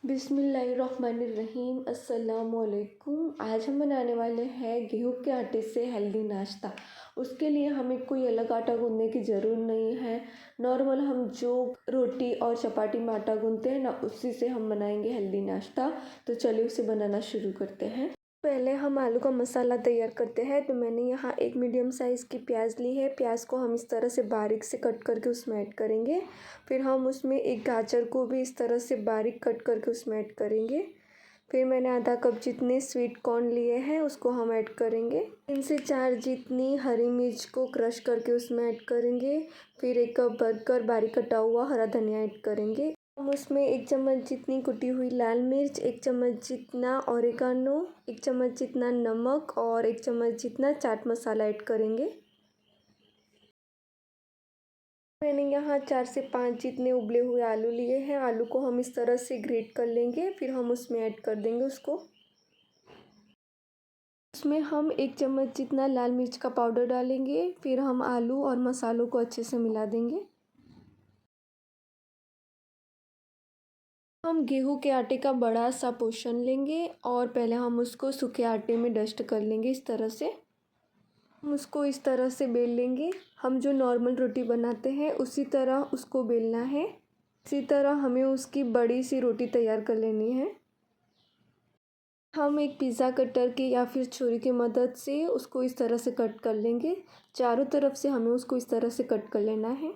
बिस्मिल्लाहिर्रहमानिर्रहीम अस्सलामुअलैकुम। आज हम बनाने वाले हैं गेहूं के आटे से हेल्दी नाश्ता। उसके लिए हमें कोई अलग आटा गूंदने की ज़रूरत नहीं है। नॉर्मल हम जो रोटी और चपाती में आटा गूंदते हैं ना, उसी से हम बनाएंगे हेल्दी नाश्ता। तो चलिए उसे बनाना शुरू करते हैं। पहले हम आलू का मसाला तैयार करते हैं। तो मैंने यहाँ एक मीडियम साइज़ की प्याज ली है। प्याज को हम इस तरह से बारीक से कट करके उसमें ऐड करेंगे। फिर हम उसमें एक गाजर को भी इस तरह से बारीक कट करके उसमें ऐड करेंगे। फिर मैंने आधा कप जितने स्वीट कॉर्न लिए हैं उसको हम ऐड करेंगे। 3 से 4 जितनी हरी मिर्च को क्रश करके उसमें ऐड करेंगे। फिर 1 कप भरकर बारीक कटा हुआ हरा धनिया ऐड करेंगे। हम उसमें 1 चम्मच जितनी कुटी हुई लाल मिर्च, 1 चम्मच जितना ऑरिगानो, 1 चम्मच जितना नमक और 1 चम्मच जितना चाट मसाला ऐड करेंगे। मैंने यहाँ 4 से 5 जितने उबले हुए आलू लिए हैं। आलू को हम इस तरह से ग्रेट कर लेंगे। फिर हम उसमें ऐड कर देंगे उसको। उसमें हम 1 चम्मच जितना लाल मिर्च का पाउडर डालेंगे। फिर हम आलू और मसालों को अच्छे से मिला देंगे। हम गेहूं के आटे का बड़ा सा पोर्शन लेंगे और पहले हम उसको सूखे आटे में डस्ट कर लेंगे इस तरह से। हम उसको इस तरह से बेल लेंगे। हम जो नॉर्मल रोटी बनाते हैं उसी तरह उसको बेलना है। इसी तरह हमें उसकी बड़ी सी रोटी तैयार कर लेनी है। हम एक पिज़्ज़ा कटर की या फिर छुरी की मदद से उसको इस तरह से कट कर लेंगे। चारों तरफ से हमें उसको इस तरह से कट कर लेना है।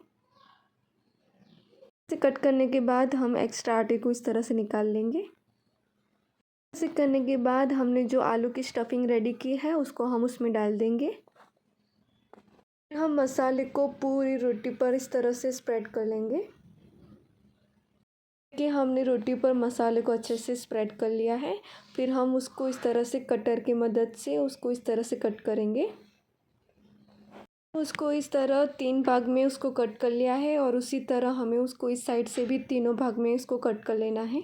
इसे कट करने के बाद हम एक्स्ट्रा आटे को इस तरह से निकाल लेंगे। इसे करने के बाद हमने जो आलू की स्टफिंग रेडी की है उसको हम उसमें डाल देंगे। हम मसाले को पूरी रोटी पर इस तरह से स्प्रेड कर लेंगे कि हमने रोटी पर मसाले को अच्छे से स्प्रेड कर लिया है। फिर हम उसको इस तरह से कटर की मदद से उसको इस तरह से कट करेंगे। उसको इस तरह 3 भाग में उसको कट कर लिया है और उसी तरह हमें उसको इस साइड से भी तीनों भाग में इसको कट कर लेना है।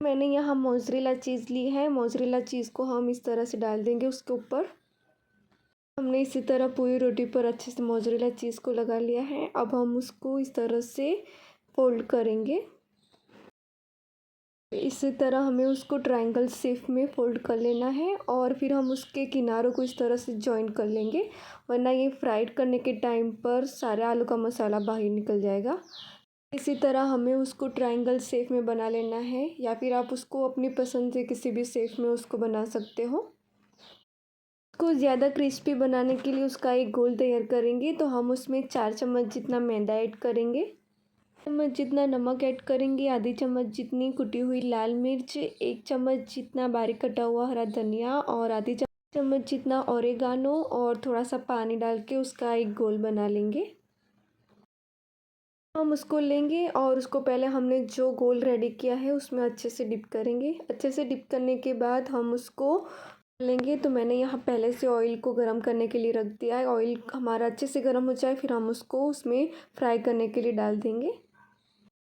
मैंने यहाँ मोज़रेला चीज़ ली है। मोज़रेला चीज़ को हम इस तरह से डाल देंगे उसके ऊपर। हमने इसी तरह पूरी रोटी पर अच्छे से मोज़रेला चीज़ को लगा लिया है। अब हम उसको इस तरह से फोल्ड करेंगे। इसी तरह हमें उसको ट्रायंगल शेप में फोल्ड कर लेना है और फिर हम उसके किनारों को इस तरह से जॉइन कर लेंगे, वरना ये फ्राइड करने के टाइम पर सारे आलू का मसाला बाहर निकल जाएगा। इसी तरह हमें उसको ट्रायंगल शेप में बना लेना है, या फिर आप उसको अपनी पसंद से किसी भी शेप में उसको बना सकते हो। उसको ज़्यादा क्रिस्पी बनाने के लिए उसका एक घोल तैयार करेंगे। तो हम उसमें 4 चम्मच जितना मैदा ऐड करेंगे, चम्मच जितना नमक ऐड करेंगे, आधी चम्मच जितनी कुटी हुई लाल मिर्च, 1 चम्मच जितना बारीक कटा हुआ हरा धनिया और आधी चम्मच जितना ऑरिगानो और थोड़ा सा पानी डाल के उसका एक घोल बना लेंगे। हम उसको लेंगे और उसको पहले हमने जो घोल रेडी किया है उसमें अच्छे से डिप करेंगे। अच्छे से डिप करने के बाद हम उसको लेंगे। तो मैंने यहाँ पहले से ऑयल को गर्म करने के लिए रख दिया है। ऑयल हमारा अच्छे से गर्म हो जाए फिर हम उसको उसमें फ्राई करने के लिए डाल देंगे।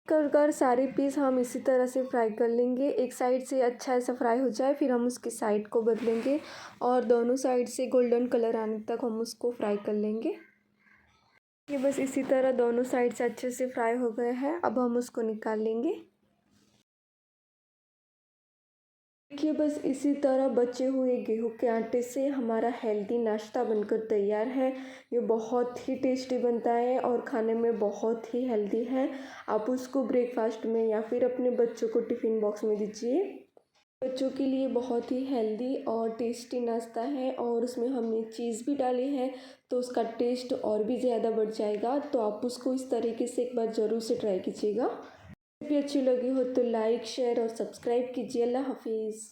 कर सारे पीस हम इसी तरह से फ्राई कर लेंगे। एक साइड से अच्छा ऐसा फ्राई हो जाए फिर हम उसकी साइड को बदलेंगे और दोनों साइड से गोल्डन कलर आने तक हम उसको फ्राई कर लेंगे। ये बस इसी तरह दोनों साइड से अच्छे से फ्राई हो गए हैं। अब हम उसको निकाल लेंगे। देखिए बस इसी तरह बचे हुए गेहूं के आटे से हमारा हेल्दी नाश्ता बनकर तैयार है। ये बहुत ही टेस्टी बनता है और खाने में बहुत ही हेल्दी है। आप उसको ब्रेकफास्ट में या फिर अपने बच्चों को टिफ़िन बॉक्स में दीजिए। बच्चों के लिए बहुत ही हेल्दी और टेस्टी नाश्ता है और उसमें हमने चीज़ भी डाली है तो उसका टेस्ट और भी ज़्यादा बढ़ जाएगा। तो आप उसको इस तरीके से एक बार ज़रूर से ट्राई कीजिएगा। भी अच्छी लगी हो तो लाइक शेयर और सब्सक्राइब कीजिए। अल्लाह हाफिज़।